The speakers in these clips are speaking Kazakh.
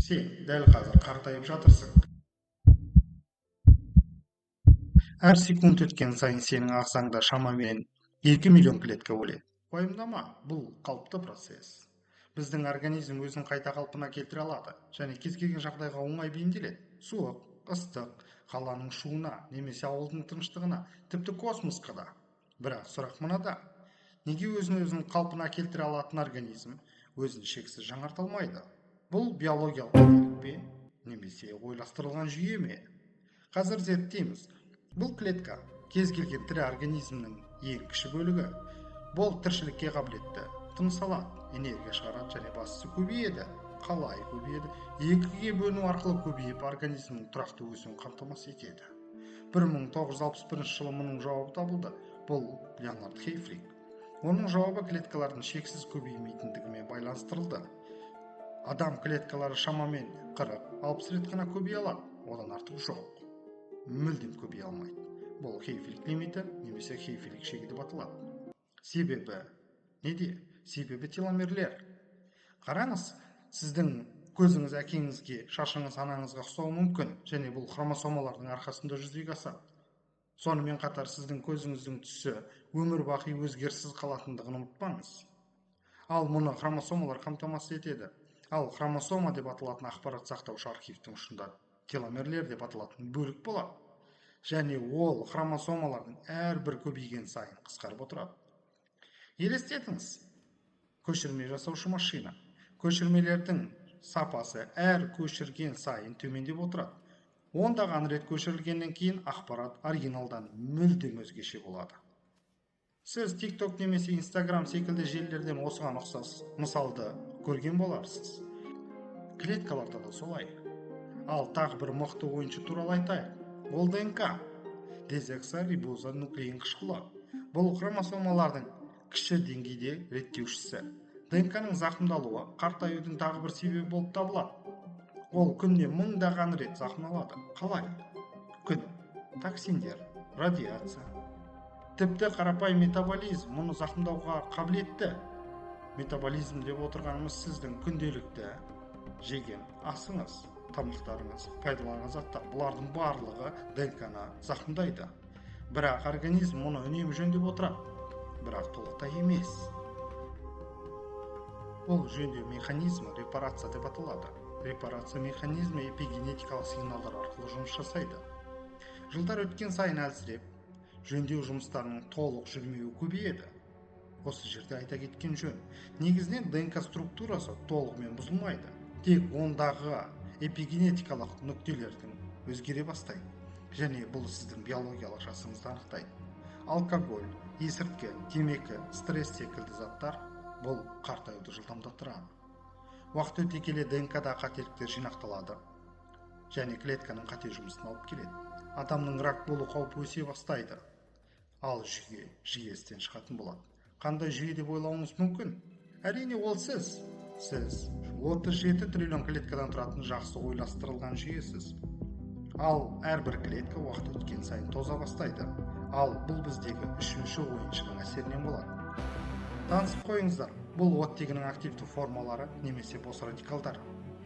Сен дәл қазір қартайып жатырсың. Әр секунд өткен сайын сенің ағзаңда шамамен 2 миллион клетка өледі. Уайымдама, бұл қалыпты процесс. Біздің организм өзін қайта қалпына келтіре алады және кез келген жағдайға оңай бейімделеді. Суық, ыстық, қаланың шуына немесе ауылдың тыныштығына, тіпті космосқа да. Бірақ сұрақ мынада: неге өзін қалпына келтіре алатын организм өзін шексіз жаңарта алмайды? Бұл биологиялық қателік пе, немесе ойластырылған жүйе ме? Қазір зерттейміз. Бұл клетка кез келген тірі организмнің ең кіші бөлігі. Бұл тіршілікке қабілетті, тыныс алады, энергия шығарады және бастысы көбейеді. Қалай көбейеді? Екіге бөліну арқылы көбейіп, организмнің тұрақты өсуін қамтамасыз етеді. 1961 жылы мұның жауабы табылды. Бұл Леонард Хейфлик. Оның жауабы клеткалардың шексіз көбеймейтіндігімен байланыстырылды. Адам клеткалары шамамен 40-60 рет қана көбейе алады, одан артық жоқ. Мүлдем көбейе алмайды. Бұл Хейфлик лимиті немесе Хейфлик шегі деп аталады. Себебі неде? Себебі теломерлер. Қараңыз, сіздің көзіңіз әкеңізге, шашыңыз анаңызға ұқсауы мүмкін, және бұл хромосомалардың арқасында жүзеге асады. Сонымен қатар сіздің көзіңіздің түсі өмір бақи өзгеріссіз қалатындығын ұмытпаңыз. Ал мұны хромосомалар қамтамасыз етеді. Ал хромосома деп аталатын ақпарат сақтаушы архивтің ұшында теломерлер деп аталатын бөлік болады. Және ол хромосомалардың әрбір көбейген сайын қысқарып отырады. Елестетіңіз, көшірме жасаушы машина. Көшірмелердің сапасы әр көшірген сайын төмендеп отырады. Ондаған рет көшірілгеннен кейін ақпарат оригиналдан мүлдем өзгеше болады. Сіз TikTok немесе Instagram секілді желілерден осыған ұқсас мысалды көрген боларсыз. Клеткаларда да солай. Ал тағы бір мықты ойыншы туралы айтайық. Ол ДНК. Дезоксирибозануклеин қышқылы. Бұл хромосомалардың кіші деңгейде реттеушісі. ДНК-ның зақымдалуы қартаюдың тағы бір себебі болып табылады. Ол күнде мыңдаған рет зақымдалады. Қалай? Күн, токсиндер, радиация. Тіпті қарапайым метаболизм мұны зақымдауға қабілетті. Метаболизм деп отырғанымыз сіздің күнделікті жеген асыңыз, тамақтарыңыз, пайдаланған заттар, бұлардың барлығы ДНК-ны зақымдайды. Бірақ организм мұны үнемі жөндеп отырады. Бірақ толықтай емес. Бұл жөндеу механизмі репарация деп аталады. Репарация механизмі эпигенетикалық сигналдар арқылы жұмыс жасайды. Жылдар өткен сайын әлсіреп, жөндеу жұмыстарының толық жүрмеуі көбейеді. Осы жерде айта кеткен жөн, негізінен ДНК структурасы толығымен бұзылмайды. Тек ондағы эпигенетикалық нүктелердің өзгере бастайды. Және бұл сіздің биологиялық жасыңызды анықтайды. Алкоголь, есірткі, темекі, стресс секілді заттар бұл қартаюды жылдамдатырады. Уақыт өте келе ДНК-да қателіктер жинақталады және клетканың қате жұмысын алып келеді. Адамның рак болу қаупі өсе бастайды. Ал жүйе естен шығатын болады. Қандай жүйе деп ойлауыңыз мүмкін? Әрине ол сіз. Сіз 37 триллион клеткадан тұратын жақсы ойластырылған жүйесіз. Ал әрбір клетка уақыт өткен сайын тоза бастайды. Ал бұл біздегі үшінші ойыншының әсерінен болады. Танысып қойыңыздар, бұл оттегінің активті формалары немесе бос радикалдар.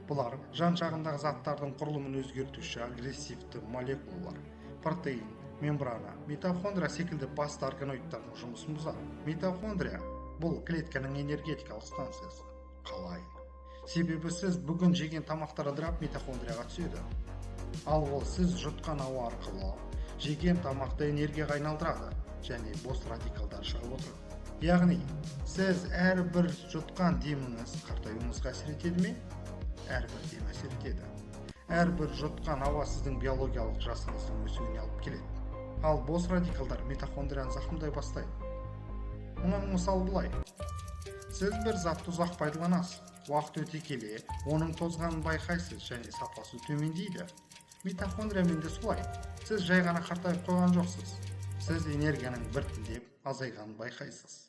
Бұлар жан-жағындағы заттардың құрылымын өзгертуші агрессивті молекулалар. Протеин, мембрана, митохондрия секілді басты органоидтардың жұмысын бұзады. Митохондрия бұл клетканың энергетикалық станциясы. Қалай? Себебі сіз бүгін жеген тамақтар ыдырап митохондрияға түседі. Ал ол сіз жұтқан ауа арқылы жеген тамақты энергияға айналдырады және бос радикалдар шығып отырады. Яғни, сіз әрбір жұтқан деміңіз қартаюыңызға әсер етеді ме? Әрбір дем әсер етеді. Әрбір жұтқан ауа сіздің биологиялық жасыңыздың өсуіне алып келеді. Ал бос радикалдар митохондрияны зақымдай бастайды. Оның мысалы былай. Сіз бір затты ұзақ пайдаланасыз. Уақыт өте келе, оның тозғанын байқайсыз және сапасы төмендейді. Митохондриямен де солай. Сіз жай ғана қартайып қойған жоқсыз. Сіз энергияның біртіндеп азайғанын байқайсыз.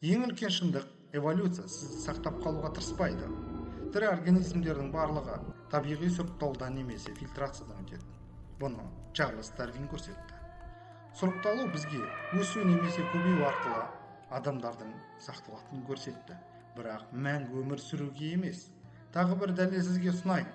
Ең үлкен шындық, эволюция сізді сақтап қалуға тырыспайды. Тірі организмдердің барлығы табиғи сұрыптаудан немесе фильтрациядан өтеді. Бұны Чарльз Дарвин көрсетті. Сұрыпталу бізге өсу немесе көбею арқылы адамдардың сақталатынын көрсетті. Бірақ мәңгі өмір сүруге емес, Тағы бір дәлел сізге ұсынайын.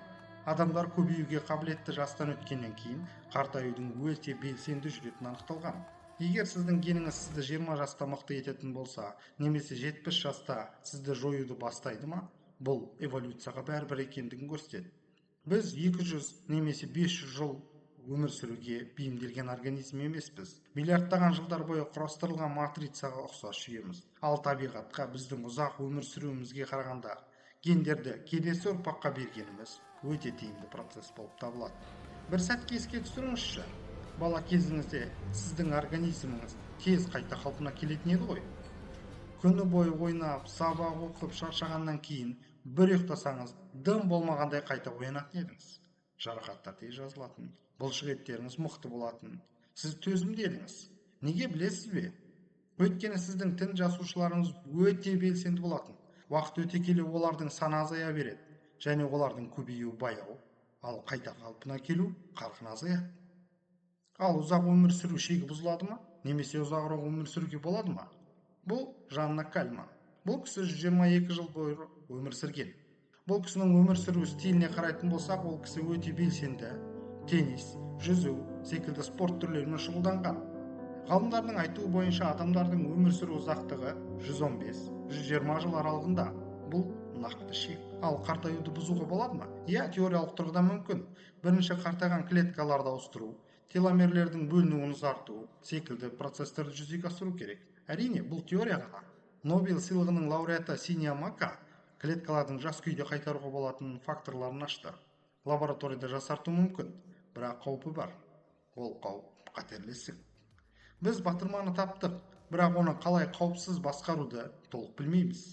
Адамдар көбеюге қабілетті жастан өткеннен кейін қартаюдың өте белсенді жүретіні анықталған. Егер сіздің геніңіз сізді 20 жаста мықты ететін болса, немесе 70 жаста сізді жоюды бастайды ма, бұл эволюцияға бәрібір екендігін көрсетеді. Біз 200 немесе 500 жыл өмір сүруге бейімделген организм емеспіз. Миллиардтаған жылдар бойы құрастырылған матрицаға ұқсас жүйеміз. Ал табиғатқа біздің ұзақ өмір сүруімізге қарағанда гендерді келесі ұрпаққа бергеніміз өте тиімді процесс болып табылады. Бір сәтке еске түсіріңізші, бала кезіңізде сіздің организміңіз тез қайта қалпына келетін еді ғой. Күні бойы ойнап, сабақ оқып шаршағаннан кейін бір ұйықтасаңыз, дым болмағандай қайта оянатын едіңіз. Жарақаттар тез жазылатын, бұлшық еттеріңіз мықты болатын. Сіз төзімді едіңіз. Неге білесіз бе? Өйткені сіздің тін жасушыларыңыз өте белсенді болатын. Уақыт өте келе олардың саны азая береді, және олардың көбеюі баяу, ал қайта қалпына келу қарқыны азаяды. Ал ұзақ өмір сүру шегі бұзылады ма? Немесе ұзағырақ өмір сүруге болады ма? Бұл Жанна Кальман. Бұл кісі 122 жыл бойы өмір сүрген. Бұл кісінің өмір сүру стиліне қарайтын болсақ, ол кісі өте белсенді, теннис, жүзу секілді спорт түрлерімен шұғылданған. Ғалымдардың айтуы бойынша адамдардың өмір сүру ұзақтығы 115-120 жыл аралығында. Бұл нақты шек. Ал қартаюды бұзуға болады ма? Теориялық тұрғыдан мүмкін. Бірінші, қартайған клеткаларды ауыстыру, теломерлердің бөлінуін ұзарту секілді процестерді жүзеге асыру керек. Әрине, бұл теория ғана. Нобель сыйлығының лауреаты Синия Мака клеткалардың жас күйде қайтаруға болатын факторларын ашты. Лабораторияда жасарту мүмкін, бірақ қаупі бар. Ол қауіп қатерлі ісік. Біз батырманы таптық, бірақ оны қалай қауіпсіз басқаруды толық білмейміз.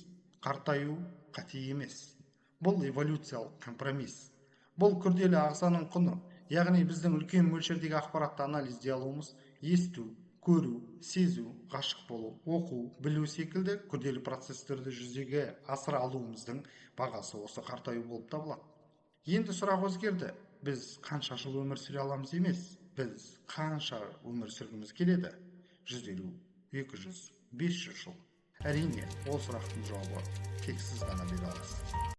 Қартаю қате емес. Бұл эволюциялық компромисс. Бұл күрделі ағзаның құны, яғни біздің үлкен мөлшердегі ақпаратты анализдей алуымыз, есту, көру, сезу, ғашық болу, оқу, білу секілді күрделі процестерді жүзеге асыра алуымыздың бағасы осы қартаю болып табылады. Енді сұрақ өзгерді. Біз қанша жыл өмір сүре аламыз емес, біз қанша өмір сүргіміз келеді? 150, 200, 500 жыл. Әрине, ол сұрақтың жауабы тек сіз ғана бере аласыз.